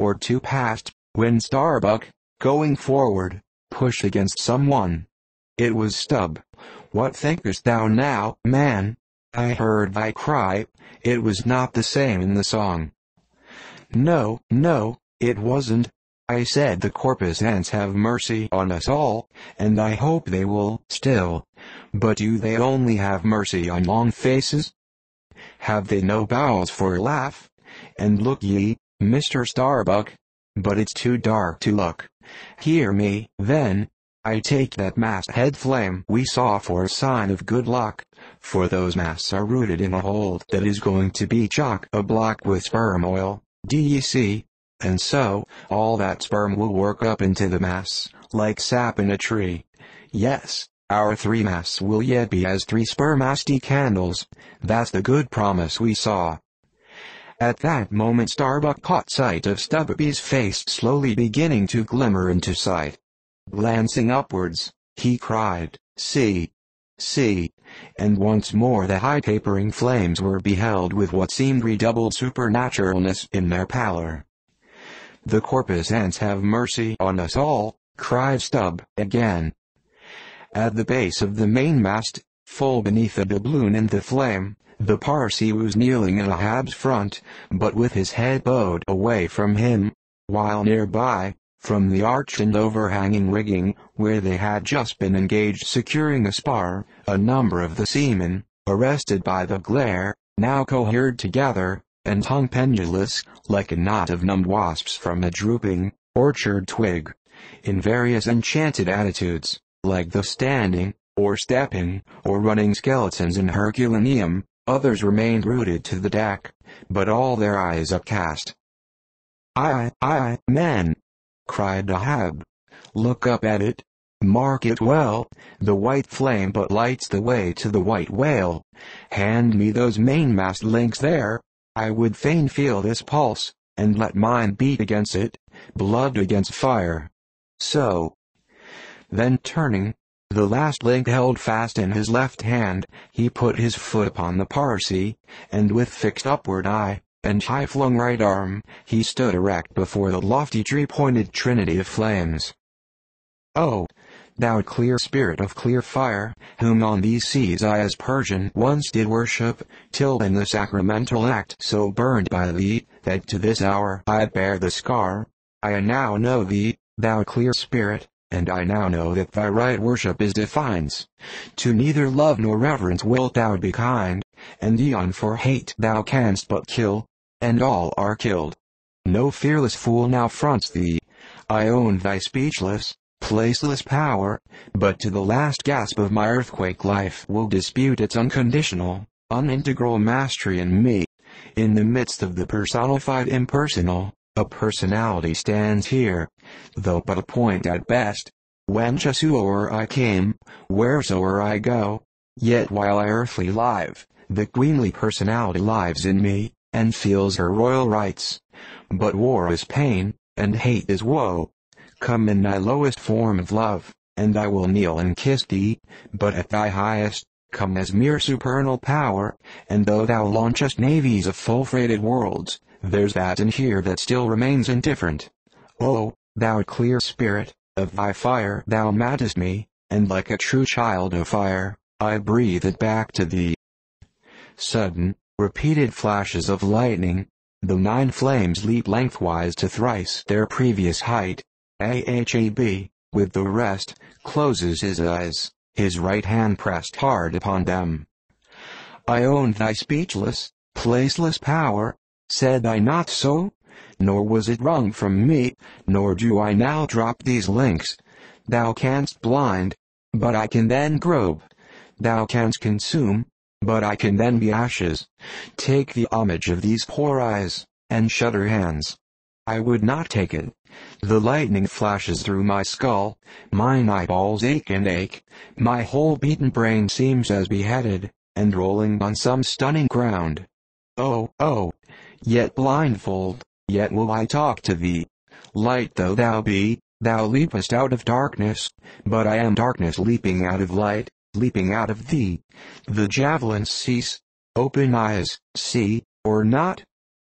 or two past, when Starbuck, going forward, pushed against someone. It was Stubb. "What thinkest thou now, man?" I heard thy cry. It was not the same in the song. "No, no, it wasn't," I said. "The corpus ants have mercy on us all, and I hope they will still. But do they only have mercy on long faces? Have they no bowels for a laugh? And look ye, Mr. Starbuck, but it's too dark to look. Hear me, then. I take that masthead flame we saw for a sign of good luck, for those masts are rooted in a hold that is going to be chock-a-block with sperm oil, d'ye see? And so, all that sperm will work up into the masts, like sap in a tree. Yes, our 3 masts will yet be as 3 spermasty candles. That's the good promise we saw." At that moment Starbuck caught sight of Stubby's face slowly beginning to glimmer into sight. Glancing upwards, he cried, "See! See!" And once more the high tapering flames were beheld with what seemed redoubled supernaturalness in their pallor. "The corpus ants have mercy on us all," cried Stubb again. At the base of the mainmast, full beneath the doubloon and the flame, the Parsee was kneeling in Ahab's front, but with his head bowed away from him, while nearby, from the arched and overhanging rigging, where they had just been engaged securing a spar, a number of the seamen, arrested by the glare, now cohered together, and hung pendulous, like a knot of numbed wasps from a drooping orchard twig, in various enchanted attitudes, like the standing, or stepping, or running skeletons in Herculaneum. Others remained rooted to the deck, but all their eyes upcast. "Aye, man!" cried Ahab. "Look up at it. Mark it well. The white flame but lights the way to the white whale. Hand me those mainmast links there. I would fain feel this pulse, and let mine beat against it, blood against fire. So." Then turning, the last link held fast in his left hand, he put his foot upon the Parsee, and with fixed upward eye, and high-flung right arm, he stood erect before the lofty tree-pointed trinity of flames. "Oh, thou clear spirit of clear fire, whom on these seas I as Persian once did worship, till in the sacramental act so burned by thee, that to this hour I bear the scar, I now know thee, thou clear spirit, and I now know that thy right worship is defiance. To neither love nor reverence wilt thou be kind, and eon for hate thou canst but kill, and all are killed. No fearless fool now fronts thee. I own thy speechless, placeless power, but to the last gasp of my earthquake life will dispute its unconditional, unintegral mastery in me. In the midst of the personified impersonal, a personality stands here, though but a point at best. Whencesoe'er I came, wheresoe'er I go, yet while I earthly live, the queenly personality lives in me, and feels her royal rights. But war is pain, and hate is woe. Come in thy lowest form of love, and I will kneel and kiss thee, but at thy highest, come as mere supernal power, and though thou launchest navies of full-freighted worlds, there's that in here that still remains indifferent. Oh, thou clear spirit, of thy fire thou madest me, and like a true child of fire, I breathe it back to thee." Sudden, repeated flashes of lightning, the 9 flames leap lengthwise to thrice their previous height. Ahab, with the rest, closes his eyes, his right hand pressed hard upon them. "I own thy speechless, placeless power, said I not so? Nor was it wrung from me, nor do I now drop these links. Thou canst blind, but I can then grope. Thou canst consume, but I can then be ashes. Take the homage of these poor eyes, and shudder hands. I would not take it. The lightning flashes through my skull, mine eyeballs ache and ache, my whole beaten brain seems as beheaded, and rolling on some stunning ground. Oh, yet blindfold, yet will I talk to thee. Light though thou be, thou leapest out of darkness, but I am darkness leaping out of light, leaping out of thee. The javelins cease. Open eyes, see, or not?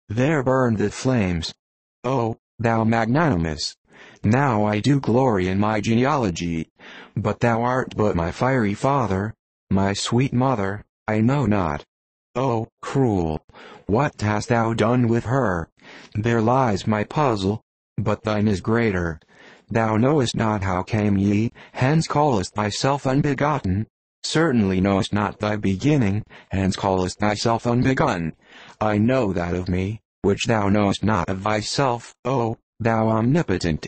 There burn the flames. Oh, thou magnanimous. Now I do glory in my genealogy, but thou art but my fiery father, my sweet mother, I know not. Oh, cruel, what hast thou done with her? There lies my puzzle, but thine is greater. Thou knowest not how came ye, hence callest thyself unbegotten. Certainly knowest not thy beginning, hence callest thyself unbegotten. I know that of me, which thou knowest not of thyself. O, thou omnipotent!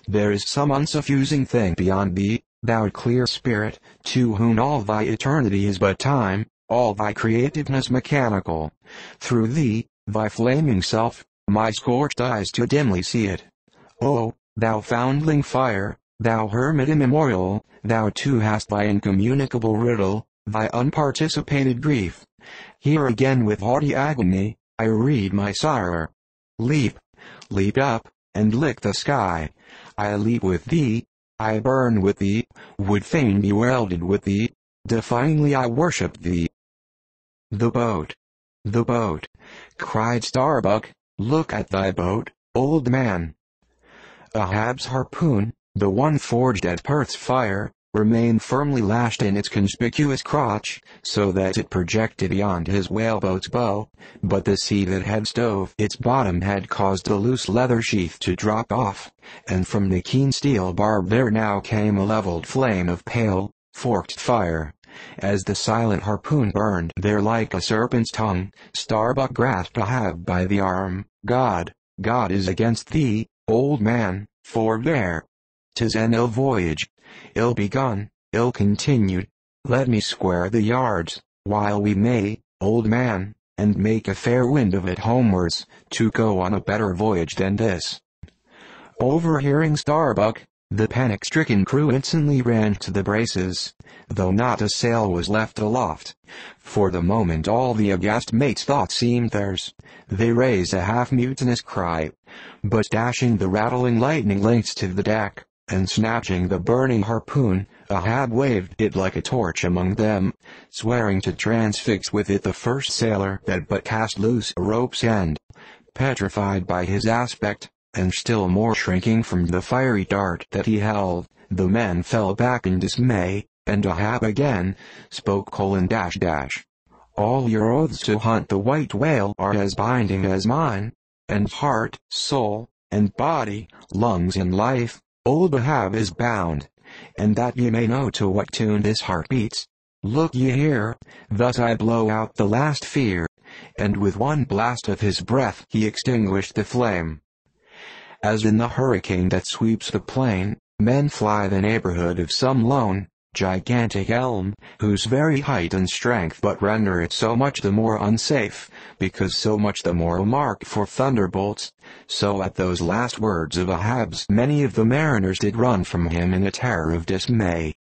There is some unsuffusing thing beyond thee, thou clear spirit, to whom all thy eternity is but time, all thy creativeness mechanical. Through thee, thy flaming self, my scorched eyes too dimly see it. O, thou foundling fire, thou hermit immemorial, thou too hast thy incommunicable riddle, thy unparticipated grief. Here again with haughty agony, I read my sorrow. Leap, leap up, and lick the sky. I leap with thee, I burn with thee, would fain be welded with thee, defyingly I worship thee. The boat, cried Starbuck, look at thy boat, old man. Ahab's harpoon, the one forged at Perth's fire, remained firmly lashed in its conspicuous crotch, so that it projected beyond his whaleboat's bow, but the sea that had stove its bottom had caused the loose leather sheath to drop off, and from the keen steel barb there now came a leveled flame of pale, forked fire. As the silent harpoon burned there like a serpent's tongue, Starbuck grasped Ahab by the arm. God is against thee, old man, forbear. 'Tis an ill voyage, ill begun, ill continued. Let me square the yards, while we may, old man, and make a fair wind of it homewards, to go on a better voyage than this. Overhearing Starbuck, the panic-stricken crew instantly ran to the braces, though not a sail was left aloft. For the moment all the aghast mates' thoughts seemed theirs. They raised a half-mutinous cry, but dashing the rattling lightning links to the deck, and snatching the burning harpoon, Ahab waved it like a torch among them, swearing to transfix with it the first sailor that but cast loose a rope's end. Petrified by his aspect, and still more shrinking from the fiery dart that he held, the men fell back in dismay, and Ahab again spoke: All your oaths to hunt the white whale are as binding as mine, and heart, soul, and body, lungs and life, old Ahab is bound, and that ye may know to what tune this heart beats. Look ye here, thus I blow out the last fear, and with one blast of his breath he extinguished the flame. As in the hurricane that sweeps the plain, men fly the neighborhood of some lone, gigantic elm, whose very height and strength but render it so much the more unsafe, because so much the more a mark for thunderbolts, so at those last words of Ahab's many of the mariners did run from him in a terror of dismay.